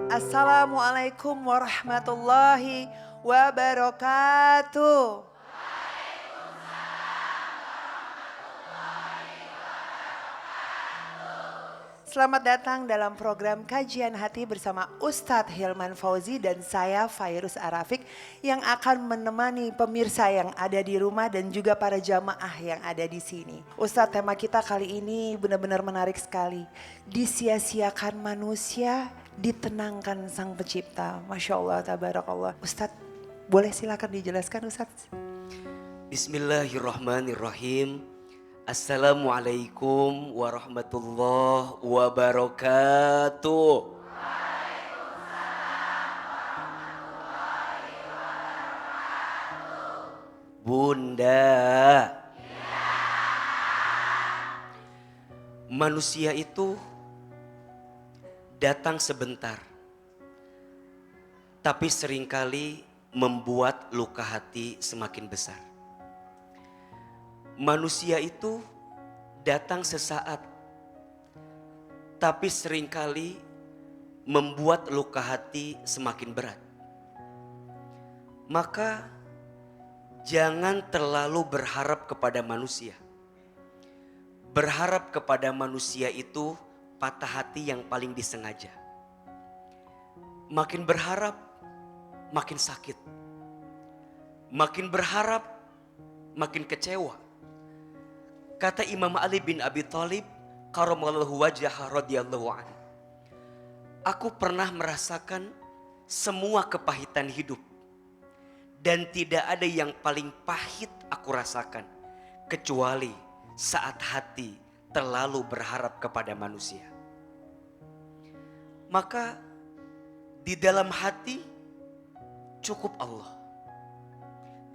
Assalamualaikum warahmatullahi wabarakatuh. Selamat datang dalam program Kajian Hati bersama Ustadz Hilman Fauzi dan saya Fairuz Arafik yang akan menemani pemirsa yang ada di rumah dan juga para jamaah yang ada di sini. Ustadz, tema kita kali ini benar-benar menarik sekali. Disia-siakan manusia, ditenangkan Sang Pencipta. Masya Allah, tabarakallah. Ustadz, boleh silakan dijelaskan Ustadz? Bismillahirrahmanirrahim. Assalamualaikum warahmatullahi wabarakatuh. Bunda, manusia itu datang sebentar, tapi seringkali membuat luka hati semakin besar. Manusia itu datang sesaat, tapi seringkali membuat luka hati semakin berat. Maka jangan terlalu berharap kepada manusia. Berharap kepada manusia itu patah hati yang paling disengaja. Makin berharap, makin sakit. Makin berharap, makin kecewa. Kata Imam Ali bin Abi Thalib karramallahu wajhah radhiyallahu anhu, aku pernah merasakan semua kepahitan hidup dan tidak ada yang paling pahit aku rasakan kecuali saat hati terlalu berharap kepada manusia. Maka di dalam hati cukup Allah.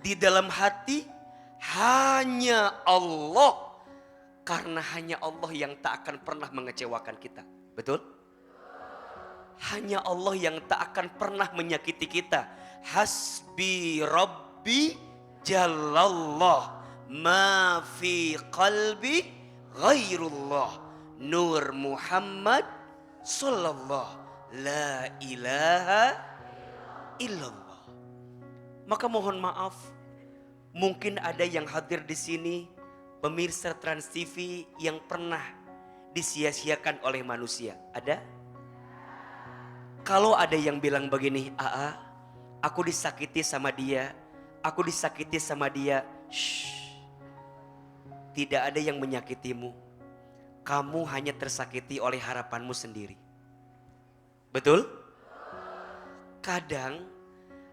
Di dalam hati hanya Allah. Karena hanya Allah yang tak akan pernah mengecewakan kita. Betul? Hanya Allah yang tak akan pernah menyakiti kita. Hasbi Rabbi Jalallah. Ma fi qalbi ghairullah. Nur Muhammad Sallallahu. La ilaha illallah. Maka mohon maaf. Mungkin ada yang hadir di sini, pemirsa Trans TV yang pernah disia-siakan oleh manusia. Ada? Kalau ada yang bilang begini, "Aa, aku disakiti sama dia, aku disakiti sama dia." Shh. Tidak ada yang menyakitimu. Kamu hanya tersakiti oleh harapanmu sendiri. Betul? Kadang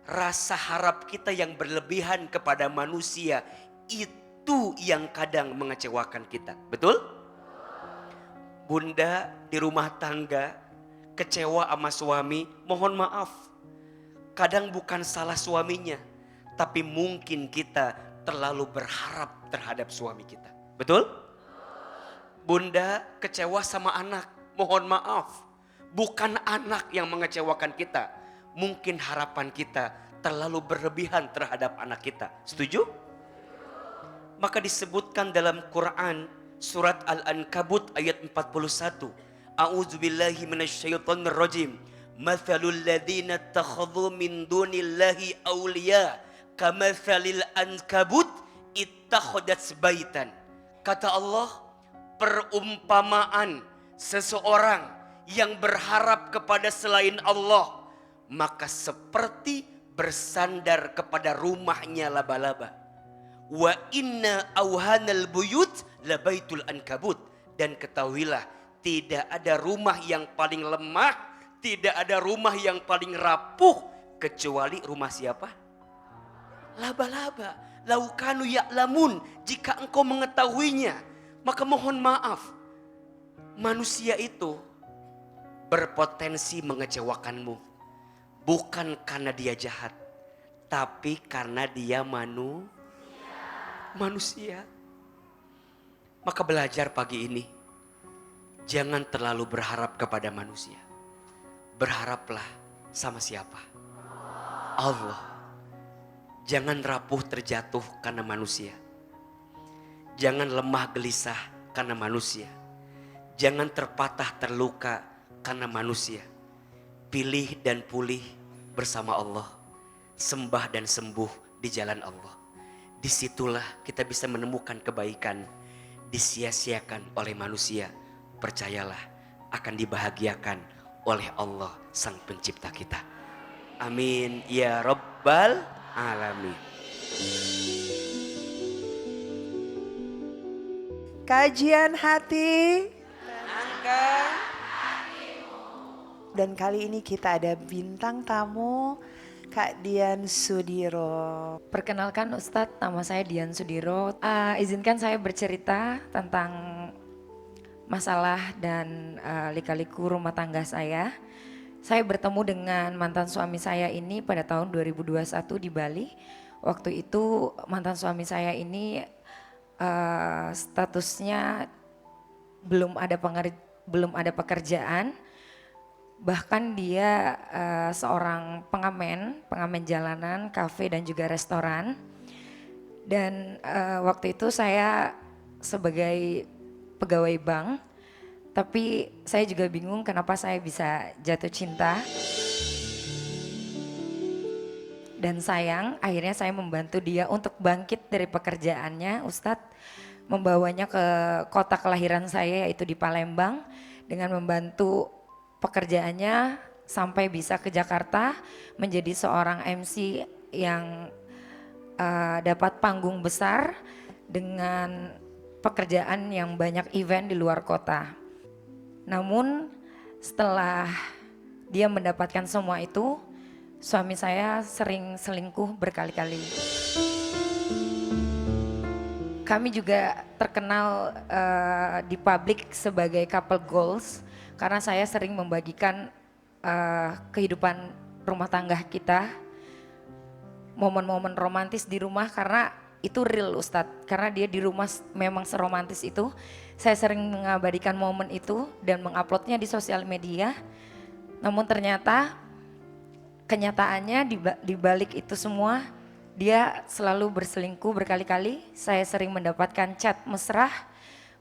rasa harap kita yang berlebihan kepada manusia itu yang kadang mengecewakan kita. Betul? Bunda di rumah tangga kecewa sama suami, mohon maaf. Kadang bukan salah suaminya, tapi mungkin kita terlalu berharap terhadap suami kita. Betul? Bunda kecewa sama anak, mohon maaf. Bukan anak yang mengecewakan kita. Mungkin harapan kita terlalu berlebihan terhadap anak kita. Setuju? Maka disebutkan dalam Quran surat Al-Ankabut ayat 41. A'udzubillahi minasyaitonir rajim. Mathalul ladzina takhadhu min dunillahi awliya kamathalil ankabut ittakhadhat baitan. Kata Allah, perumpamaan seseorang yang berharap kepada selain Allah maka seperti bersandar kepada rumahnya laba-laba. Wa inna awhanal buyut labaitul ankabut. Dan ketahuilah, tidak ada rumah yang paling lemah, tidak ada rumah yang paling rapuh kecuali rumah siapa? Laba-laba. Laukanu ya'lamun, jika engkau mengetahuinya. Maka mohon maaf, manusia itu berpotensi mengecewakanmu. Bukan karena dia jahat, tapi karena dia manusia. Maka belajar pagi ini, jangan terlalu berharap kepada manusia. Berharaplah sama siapa? Allah. Jangan rapuh terjatuh karena manusia. Jangan lemah gelisah karena manusia. Jangan terpatah terluka karena manusia. pilih dan pulih bersama Allah, sembah dan sembuh di jalan Allah. Disitulah kita bisa menemukan kebaikan. Disia-siakan oleh manusia, percayalah akan dibahagiakan oleh Allah Sang Pencipta kita. Amin ya Rabbal Alamin. Kajian hati. Dan kali ini kita ada bintang tamu, Kak Dian Sudiro. Perkenalkan Ustadz, nama saya Dian Sudiro. Izinkan saya bercerita tentang masalah dan lika-liku rumah tangga saya. Saya bertemu dengan mantan suami saya ini pada tahun 2021 di Bali. Waktu itu mantan suami saya ini statusnya belum ada pekerjaan. Bahkan dia seorang pengamen jalanan, kafe dan juga restoran. Dan waktu itu saya sebagai pegawai bank, tapi saya juga bingung kenapa saya bisa jatuh cinta. Dan sayang, akhirnya saya membantu dia untuk bangkit dari pekerjaannya, Ustadz. Membawanya ke kota kelahiran saya yaitu di Palembang dengan membantu pekerjaannya sampai bisa ke Jakarta menjadi seorang MC yang dapat panggung besar dengan pekerjaan yang banyak event di luar kota. Namun setelah dia mendapatkan semua itu, suami saya sering selingkuh berkali-kali. Kami juga terkenal di publik sebagai couple goals karena saya sering membagikan kehidupan rumah tangga kita, momen-momen romantis di rumah, karena itu real Ustadz, karena dia di rumah memang seromantis itu. Saya sering mengabadikan momen itu dan menguploadnya di sosial media. Namun ternyata kenyataannya di balik itu semua dia selalu berselingkuh berkali-kali. Saya sering mendapatkan chat mesra,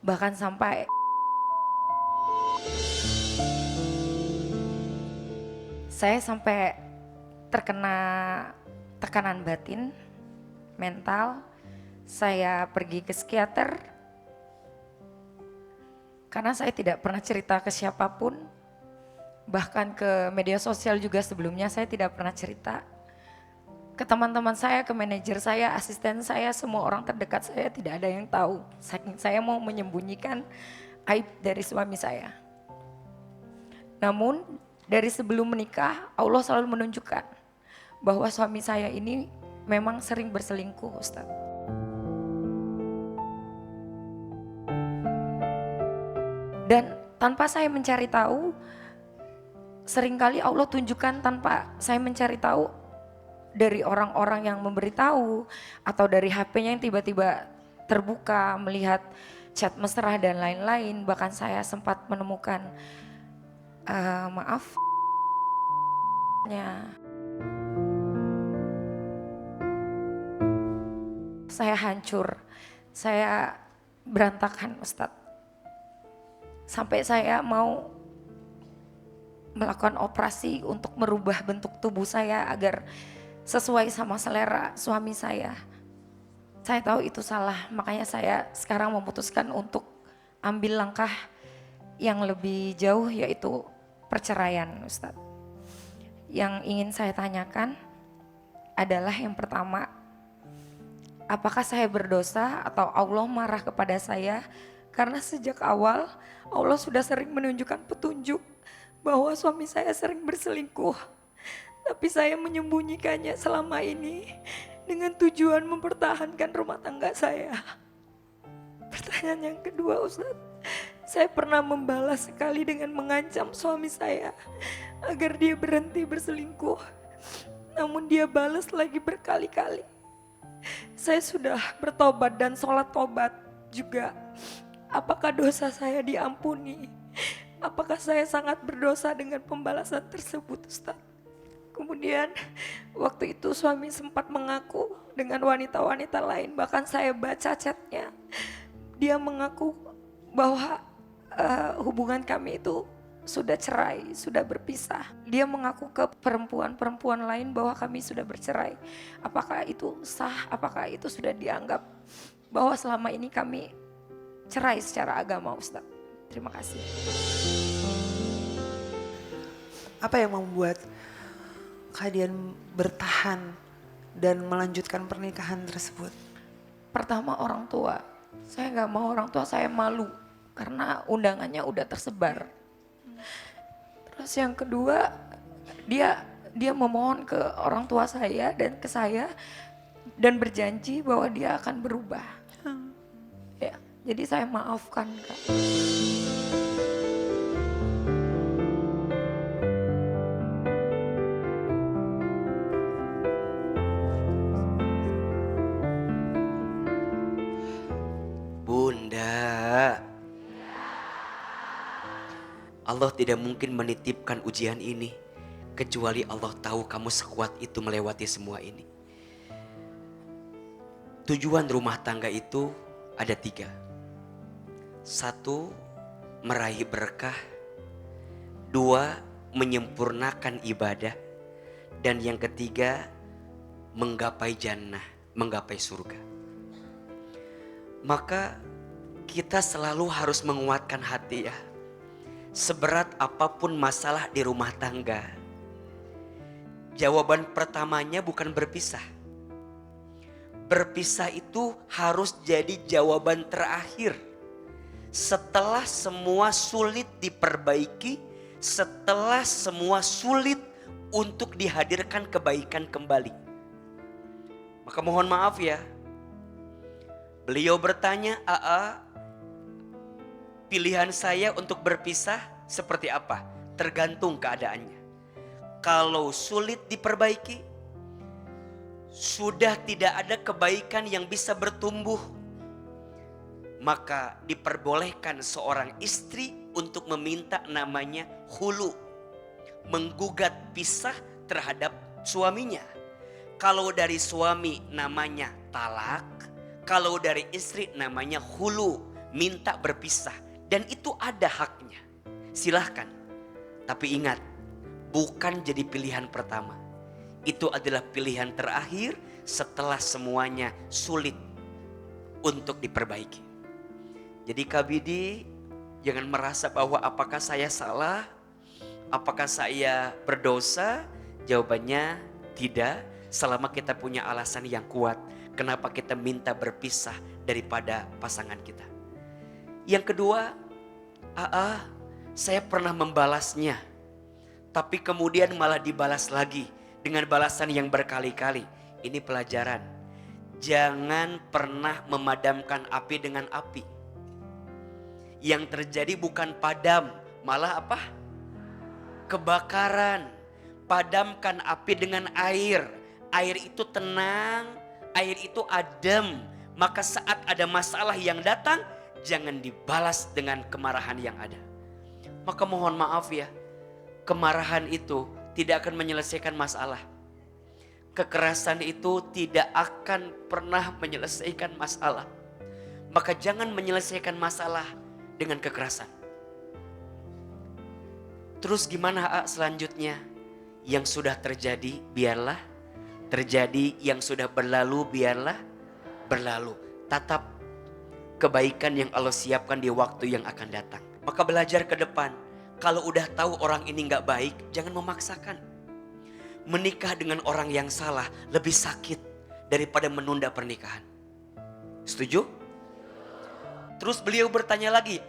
bahkan sampai saya terkena tekanan batin, mental. Saya pergi ke psikiater karena saya tidak pernah cerita ke siapapun. Bahkan ke media sosial juga sebelumnya saya tidak pernah cerita. Ke teman-teman saya, ke manajer saya, asisten saya, semua orang terdekat saya tidak ada yang tahu. Saking saya mau menyembunyikan aib dari suami saya. Namun dari sebelum menikah, Allah selalu menunjukkan bahwa suami saya ini memang sering berselingkuh, Ustaz. Dan tanpa saya mencari tahu, seringkali Allah tunjukkan tanpa saya mencari tahu, dari orang-orang yang memberitahu atau dari HP-nya yang tiba-tiba terbuka melihat chat mesra dan lain-lain. Bahkan saya sempat menemukan saya hancur, saya berantakan Ustadz. Sampai saya mau melakukan operasi untuk merubah bentuk tubuh saya agar sesuai sama selera suami saya. Saya tahu itu salah, makanya saya sekarang memutuskan untuk ambil langkah yang lebih jauh, yaitu perceraian, Ustadz. Yang ingin saya tanyakan adalah yang pertama, apakah saya berdosa atau Allah marah kepada saya? Karena sejak awal Allah sudah sering menunjukkan petunjuk bahwa suami saya sering berselingkuh. Tapi saya menyembunyikannya selama ini dengan tujuan mempertahankan rumah tangga saya. Pertanyaan yang kedua, Ustaz, saya pernah membalas sekali dengan mengancam suami saya agar dia berhenti berselingkuh. Namun dia balas lagi berkali-kali. Saya sudah bertobat dan sholat tobat juga. Apakah dosa saya diampuni? Apakah saya sangat berdosa dengan pembalasan tersebut, Ustaz? Kemudian waktu itu suami sempat mengaku dengan wanita-wanita lain, bahkan saya baca chatnya. Dia mengaku bahwa hubungan kami itu sudah cerai, sudah berpisah. Dia mengaku ke perempuan-perempuan lain bahwa kami sudah bercerai. Apakah itu sah? Apakah itu sudah dianggap bahwa selama ini kami cerai secara agama, Ustadz? Terima kasih. Apa yang membuat kalian bertahan dan melanjutkan pernikahan tersebut? Pertama, orang tua. Saya nggak mau orang tua saya malu karena undangannya udah tersebar. Terus yang kedua, dia memohon ke orang tua saya dan ke saya dan berjanji bahwa dia akan berubah. Ya, jadi saya maafkan, Kak. Bunda, Allah tidak mungkin menitipkan ujian ini kecuali Allah tahu kamu sekuat itu melewati semua ini. Tujuan rumah tangga itu ada 3. 1, meraih berkah. 2, menyempurnakan ibadah. Dan yang ketiga, menggapai jannah, menggapai surga. Maka kita selalu harus menguatkan hati ya. Seberat apapun masalah di rumah tangga, jawaban pertamanya bukan berpisah. Berpisah itu harus jadi jawaban terakhir. Setelah semua sulit diperbaiki, setelah semua sulit untuk dihadirkan kebaikan kembali. Maka mohon maaf ya, beliau bertanya, pilihan saya untuk berpisah seperti apa? Tergantung keadaannya. Kalau sulit diperbaiki, sudah tidak ada kebaikan yang bisa bertumbuh, maka diperbolehkan seorang istri untuk meminta namanya khulu, menggugat pisah terhadap suaminya. Kalau dari suami namanya talak, kalau dari istri namanya khulu, minta berpisah. Dan itu ada haknya. Silahkan. Tapi ingat, bukan jadi pilihan pertama. Itu adalah pilihan terakhir setelah semuanya sulit untuk diperbaiki. Jadi KBD, jangan merasa bahwa apakah saya salah, apakah saya berdosa. Jawabannya tidak, selama kita punya alasan yang kuat kenapa kita minta berpisah daripada pasangan kita. Yang kedua, saya pernah membalasnya, tapi kemudian malah dibalas lagi dengan balasan yang berkali-kali. Ini pelajaran. Jangan pernah memadamkan api dengan api. Yang terjadi bukan padam, malah apa? Kebakaran. Padamkan api dengan air. Air itu tenang, air itu adem. Maka saat ada masalah yang datang, jangan dibalas dengan kemarahan yang ada. Maka mohon maaf ya, kemarahan itu tidak akan menyelesaikan masalah. Kekerasan itu tidak akan pernah menyelesaikan masalah. Maka jangan menyelesaikan masalah dengan kekerasan. Terus gimana selanjutnya? Yang sudah terjadi biarlah terjadi, yang sudah berlalu biarlah berlalu. Tatap kebaikan yang Allah siapkan di waktu yang akan datang. Maka belajar ke depan. Kalau udah tahu orang ini gak baik, jangan memaksakan. Menikah dengan orang yang salah lebih sakit daripada menunda pernikahan. Setuju? Terus beliau bertanya lagi,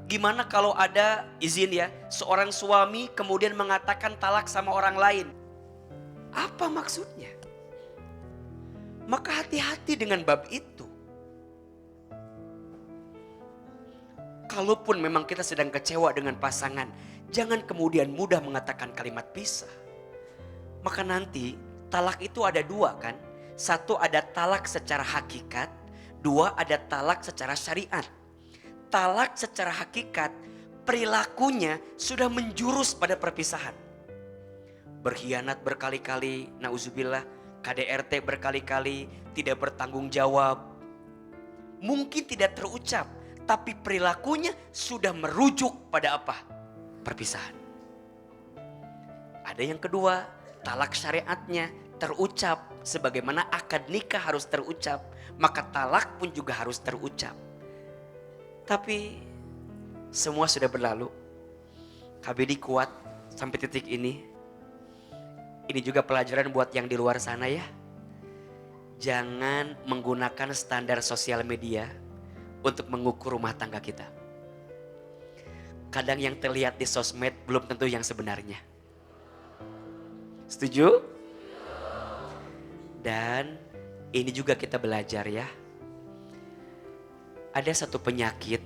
gimana kalau ada, izin ya, seorang suami kemudian mengatakan talak sama orang lain. Apa maksudnya? Maka hati-hati dengan bab itu. Kalaupun memang kita sedang kecewa dengan pasangan, jangan kemudian mudah mengatakan kalimat pisah. Maka nanti talak itu ada 2 kan? 1 ada talak secara hakikat, 2 ada talak secara syariat. Talak secara hakikat, perilakunya sudah menjurus pada perpisahan. Berkhianat berkali-kali, nauzubillah, KDRT berkali-kali, tidak bertanggung jawab. Mungkin tidak terucap, tapi perilakunya sudah merujuk pada apa? perpisahan. Ada yang kedua, talak syariatnya terucap sebagaimana akad nikah harus terucap, maka talak pun juga harus terucap. Tapi semua sudah berlalu. KBD kuat sampai titik ini. Ini juga pelajaran buat yang di luar sana ya. Jangan menggunakan standar sosial media untuk mengukur rumah tangga kita. Kadang yang terlihat di sosmed belum tentu yang sebenarnya. Setuju? Dan ini juga kita belajar ya. Ada satu penyakit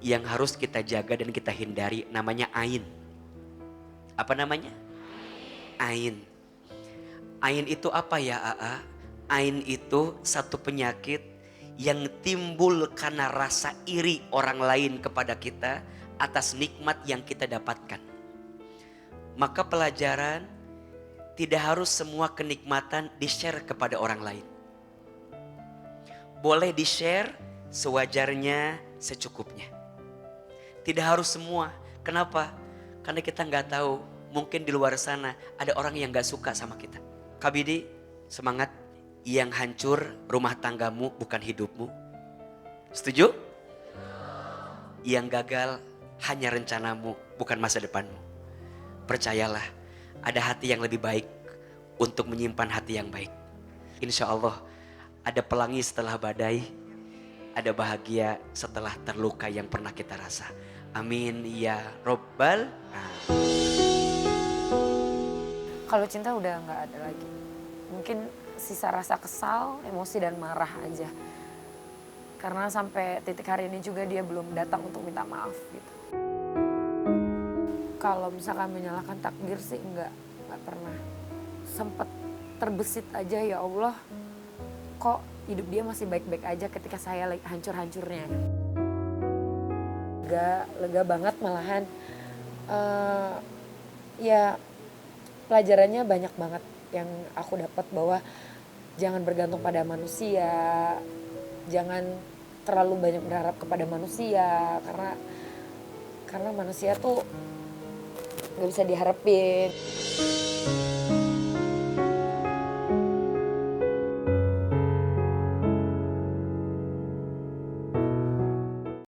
yang harus kita jaga dan kita hindari, namanya ain. Apa namanya? Ain. Ain itu apa ya AA? Ain itu satu penyakit yang timbul karena rasa iri orang lain kepada kita atas nikmat yang kita dapatkan. Maka pelajaran, tidak harus semua kenikmatan di-share kepada orang lain. Boleh di-share sewajarnya, secukupnya. Tidak harus semua. Kenapa? Karena kita nggak tahu, mungkin di luar sana ada orang yang nggak suka sama kita. KBD, semangat. Yang hancur rumah tanggamu bukan hidupmu. Setuju? Yang gagal hanya rencanamu, bukan masa depanmu. Percayalah, ada hati yang lebih baik untuk menyimpan hati yang baik. Insya Allah ada pelangi setelah badai, ada bahagia setelah terluka yang pernah kita rasa. Amin ya robbal. Kalau cinta udah nggak ada lagi. Mungkin sisa rasa kesal, emosi dan marah aja. Karena sampai titik hari ini juga dia belum datang untuk minta maaf gitu. Kalau misalkan menyalahkan takdir sih nggak pernah. Sempet terbesit aja, ya Allah, kok hidup dia masih baik-baik aja ketika saya lagi hancur-hancurnya. Lega banget malahan. Ya pelajarannya banyak banget yang aku dapat, bahwa jangan bergantung pada manusia, jangan terlalu banyak berharap kepada manusia, karena manusia tuh nggak bisa diharapin.